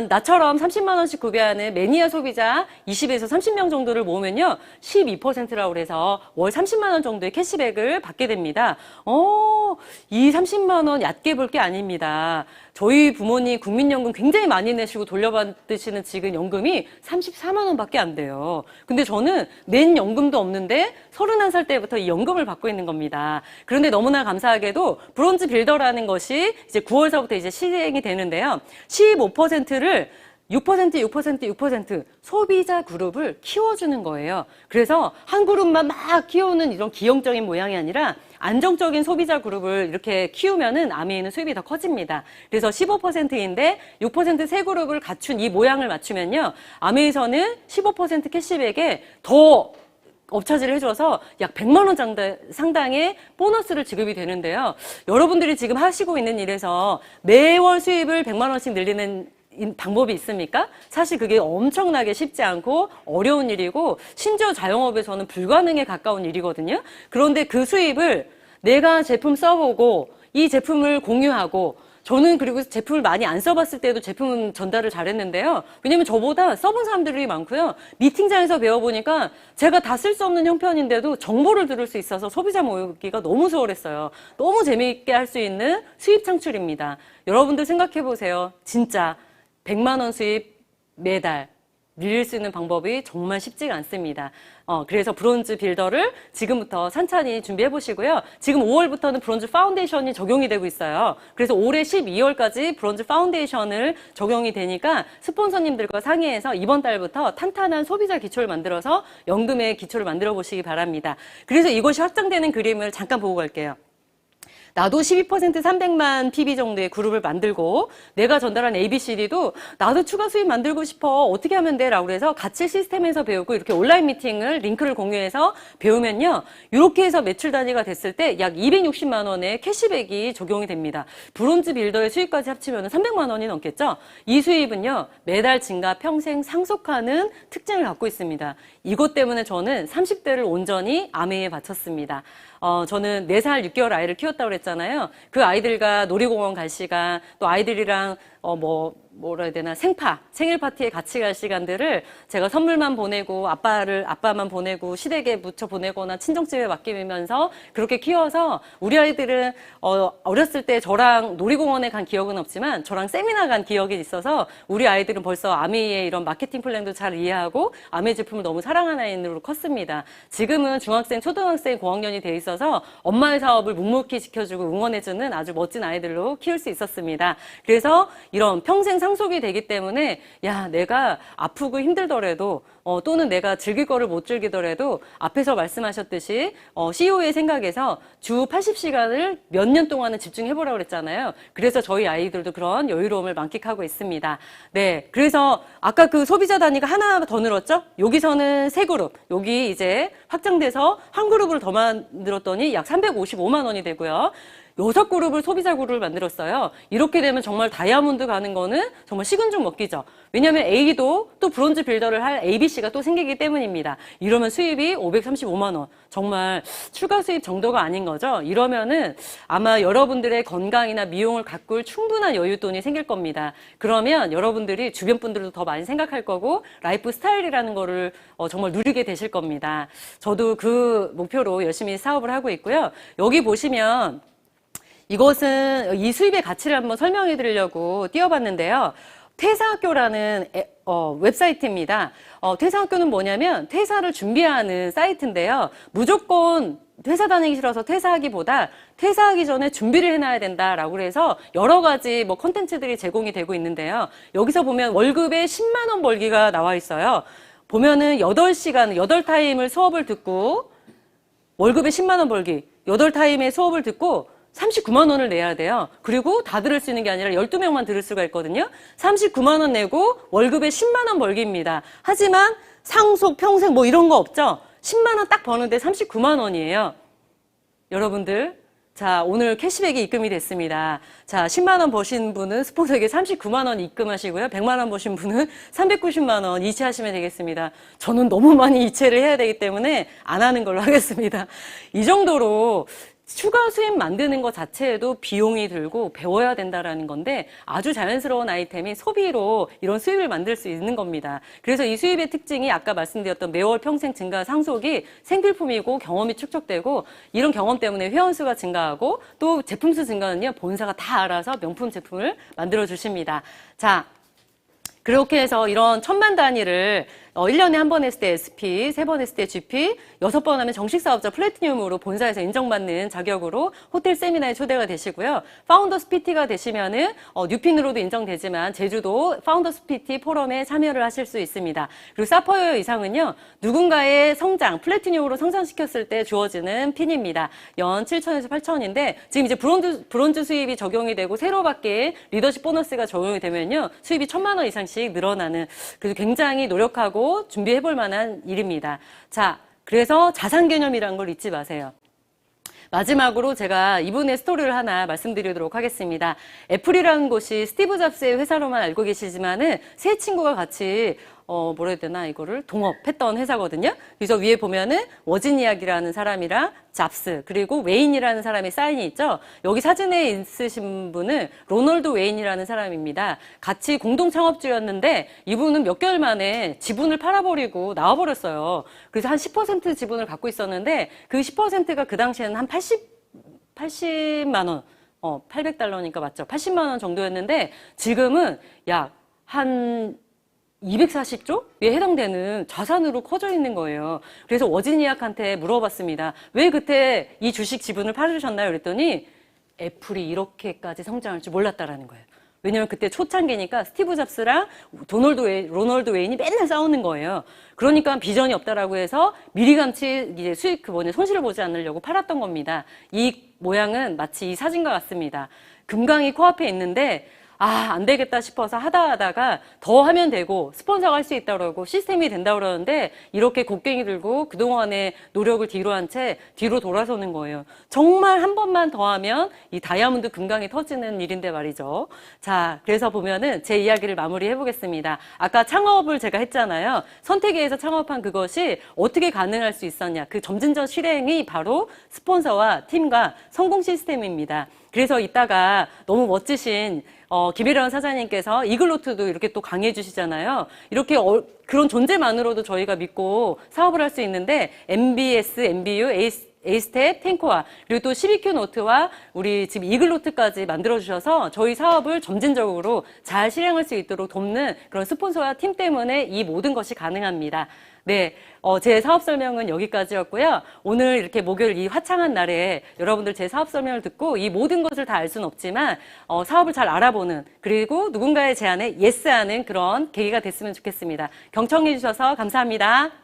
나처럼 30만 원씩 구매하는 매니아 소비자 20에서 30명 정도를 모으면요, 12%라고 해서 월 30만 원 정도의 캐시백을 받게 됩니다. 이 30만 원 얕게 볼 게 아닙니다. 저희 부모님 국민연금 굉장히 많이 내시고 돌려받으시는 지금 연금이 34만 원밖에 안 돼요. 근데 저는 낸 연금도 없는데 31살 때부터 이 연금을 받고 있는 겁니다. 그런데 너무나 감사하게도 브론즈 빌더라는 것이 이제 9월서부터 이제 시행이 되는데요. 15%를 6% 소비자 그룹을 키워주는 거예요. 그래서 한 그룹만 막 키우는 이런 기형적인 모양이 아니라 안정적인 소비자 그룹을 이렇게 키우면은 아메이는 수입이 더 커집니다. 그래서 15%인데 6% 세 그룹을 갖춘 이 모양을 맞추면요. 아메이에서는 15% 캐시백에 더 업차지를 해줘서 약 100만 원 상당의 보너스를 지급이 되는데요. 여러분들이 지금 하시고 있는 일에서 매월 수입을 100만 원씩 늘리는 방법이 있습니까? 사실 그게 엄청나게 쉽지 않고 어려운 일이고 심지어 자영업에서는 불가능에 가까운 일이거든요. 그런데 그 수입을 내가 제품 써보고 이 제품을 공유하고 저는 그리고 제품을 많이 안 써봤을 때도 제품 전달을 잘했는데요. 왜냐면 저보다 써본 사람들이 많고요. 미팅장에서 배워보니까 제가 다 쓸 수 없는 형편인데도 정보를 들을 수 있어서 소비자 모으기가 너무 수월했어요. 너무 재미있게 할 수 있는 수입 창출입니다. 여러분들 생각해보세요. 진짜 100만 원 수입 매달 늘릴 수 있는 방법이 정말 쉽지가 않습니다. 그래서 브론즈 빌더를 지금부터 찬찬히 준비해 보시고요. 지금 5월부터는 브론즈 파운데이션이 적용이 되고 있어요. 그래서 올해 12월까지 브론즈 파운데이션을 적용이 되니까 스폰서님들과 상의해서 이번 달부터 탄탄한 소비자 기초를 만들어서 연금의 기초를 만들어 보시기 바랍니다. 그래서 이것이 확장되는 그림을 잠깐 보고 갈게요. 나도 12% 300만 PB 정도의 그룹을 만들고 내가 전달한 ABCD도 나도 추가 수입 만들고 싶어. 어떻게 하면 돼? 라고 해서 같이 시스템에서 배우고 이렇게 온라인 미팅을 링크를 공유해서 배우면요. 이렇게 해서 매출 단위가 됐을 때 약 260만 원의 캐시백이 적용이 됩니다. 브론즈 빌더의 수입까지 합치면 300만 원이 넘겠죠? 이 수입은요. 매달 증가 평생 상속하는 특징을 갖고 있습니다. 이것 때문에 저는 30대를 온전히 아메에 바쳤습니다. 저는 4살 6개월 아이를 키웠다고 그랬잖아요. 그 아이들과 놀이공원 갈 시간, 또 아이들이랑 뭐라 해야 되나, 생일 파티에 같이 갈 시간들을 제가 선물만 보내고 아빠만 보내고 시댁에 묻혀 보내거나 친정집에 맡기면서 그렇게 키워서 우리 아이들은 어렸을 때 저랑 놀이공원에 간 기억은 없지만 저랑 세미나 간 기억이 있어서 우리 아이들은 벌써 아메이의 이런 마케팅 플랜도 잘 이해하고 아메이 제품을 너무 사랑하는 아이들로 컸습니다. 지금은 중학생, 초등학생, 고학년이 돼 있어서 엄마의 사업을 묵묵히 지켜주고 응원해주는 아주 멋진 아이들로 키울 수 있었습니다. 그래서 이런 평생 상속이 되기 때문에 야, 내가 아프고 힘들더라도 또는 내가 즐길 거를 못 즐기더라도 앞에서 말씀하셨듯이 CEO의 생각에서 주 80시간을 몇 년 동안은 집중해보라고 그랬잖아요. 그래서 저희 아이들도 그런 여유로움을 만끽하고 있습니다. 네, 그래서 아까 그 소비자 단위가 하나 더 늘었죠? 여기서는 세 그룹, 여기 이제 확장돼서 한 그룹을 더 만들었더니 약 355만 원이 되고요. 6그룹을 소비자 그룹을 만들었어요. 이렇게 되면 정말 다이아몬드 가는 거는 정말 식은 죽 먹기죠. 왜냐하면 A도 또 브론즈 빌더를 할 ABC가 또 생기기 때문입니다. 이러면 수입이 535만 원. 정말 추가 수입 정도가 아닌 거죠. 이러면은 아마 여러분들의 건강이나 미용을 가꿀 충분한 여윳돈이 생길 겁니다. 그러면 여러분들이 주변 분들도 더 많이 생각할 거고 라이프 스타일이라는 거를 정말 누리게 되실 겁니다. 저도 그 목표로 열심히 사업을 하고 있고요. 여기 보시면 이것은 이 수입의 가치를 한번 설명해 드리려고 띄워봤는데요. 퇴사학교라는 웹사이트입니다. 퇴사학교는 뭐냐면 퇴사를 준비하는 사이트인데요. 무조건 회사 다니기 싫어서 퇴사하기보다 퇴사하기 전에 준비를 해놔야 된다라고 해서 여러 가지 콘텐츠들이 제공이 되고 있는데요. 여기서 보면 월급에 10만 원 벌기가 나와 있어요. 보면은 8시간, 8타임을 수업을 듣고 월급에 10만 원 벌기, 8타임의 수업을 듣고 39만 원을 내야 돼요. 그리고 다 들을 수 있는 게 아니라 12명만 들을 수가 있거든요. 39만 원 내고 월급에 10만 원 벌기입니다. 하지만 상속, 평생 이런 거 없죠? 10만 원 딱 버는데 39만 원이에요. 여러분들, 자, 오늘 캐시백이 입금이 됐습니다. 자, 10만 원 버신 분은 스폰서에게 39만 원 입금하시고요. 100만 원 버신 분은 390만 원 이체하시면 되겠습니다. 저는 너무 많이 이체를 해야 되기 때문에 안 하는 걸로 하겠습니다. 이 정도로 추가 수입 만드는 것 자체에도 비용이 들고 배워야 된다라는 건데 아주 자연스러운 아이템이 소비로 이런 수입을 만들 수 있는 겁니다. 그래서 이 수입의 특징이 아까 말씀드렸던 매월 평생 증가 상속이 생필품이고 경험이 축적되고 이런 경험 때문에 회원수가 증가하고 또 제품수 증가는요 본사가 다 알아서 명품 제품을 만들어 주십니다. 자, 그렇게 해서 이런 1000만 단위를 1년에 한 번 했을 때 SP, 3번 했을 때 GP, 6번 하면 정식 사업자 플래티늄으로 본사에서 인정받는 자격으로 호텔 세미나에 초대가 되시고요. 파운더스 PT가 되시면은 뉴핀으로도 인정되지만 제주도 파운더스 PT 포럼에 참여를 하실 수 있습니다. 그리고 사퍼이어 이상은요. 누군가의 성장, 플래티늄으로 성장시켰을 때 주어지는 핀입니다. 연 7천에서 8천인데 지금 이제 브론즈 수입이 적용이 되고 새로 바뀐 리더십 보너스가 적용이 되면요. 수입이 1000만 원 이상씩 늘어나는 그래서 굉장히 노력하고 준비해볼 만한 일입니다. 자, 그래서 자산 개념이라는 걸 잊지 마세요. 마지막으로 제가 이분의 스토리를 하나 말씀드리도록 하겠습니다. 애플이라는 곳이 스티브 잡스의 회사로만 알고 계시지만은 세 친구가 같이 뭐라 해야 되나, 이거를 동업했던 회사거든요. 그래서 위에 보면은 워지니악이라는 사람이랑 잡스, 그리고 웨인이라는 사람의 사인이 있죠. 여기 사진에 있으신 분은 로널드 웨인이라는 사람입니다. 같이 공동 창업주였는데 이분은 몇 개월 만에 지분을 팔아버리고 나와버렸어요. 그래서 한 10% 지분을 갖고 있었는데 그 10%가 그 당시에는 한 80만 원, 800달러니까 맞죠? 80만 원 정도였는데 지금은 약 한 240조에 해당되는 자산으로 커져 있는 거예요. 그래서 워지니악한테 물어봤습니다. 왜 그때 이 주식 지분을 팔으셨나요? 그랬더니 애플이 이렇게까지 성장할 줄 몰랐다라는 거예요. 왜냐면 그때 초창기니까 스티브 잡스랑 로널드 웨인이 맨날 싸우는 거예요. 그러니까 비전이 없다라고 해서 미리감치 이제 손실을 보지 않으려고 팔았던 겁니다. 이 모양은 마치 이 사진과 같습니다. 금강이 코앞에 있는데 안 되겠다 싶어서 하다가 더 하면 되고 스폰서가 할 수 있다고 시스템이 된다고 그러는데 이렇게 곡괭이 들고 그동안의 노력을 뒤로 한 채 뒤로 돌아서는 거예요. 정말 한 번만 더 하면 이 다이아몬드 금강이 터지는 일인데 말이죠. 자, 그래서 보면은 제 이야기를 마무리해 보겠습니다. 아까 창업을 제가 했잖아요. 선택회에서 창업한 그것이 어떻게 가능할 수 있었냐. 그 점진적 실행이 바로 스폰서와 팀과 성공 시스템입니다. 그래서 이따가 너무 멋지신 김혜련 사장님께서 이글노트도 이렇게 또 강의해 주시잖아요. 이렇게 그런 존재만으로도 저희가 믿고 사업을 할 수 있는데 MBS, MBU, A스텝, 탱코아 그리고 또 12Q 노트와 우리 지금 이글노트까지 만들어주셔서 저희 사업을 점진적으로 잘 실행할 수 있도록 돕는 그런 스폰서와 팀 때문에 이 모든 것이 가능합니다. 네, 제 사업 설명은 여기까지였고요. 오늘 이렇게 목요일 이 화창한 날에 여러분들 제 사업 설명을 듣고 이 모든 것을 다 알 수는 없지만 사업을 잘 알아보는 그리고 누군가의 제안에 예스하는 그런 계기가 됐으면 좋겠습니다. 경청해 주셔서 감사합니다.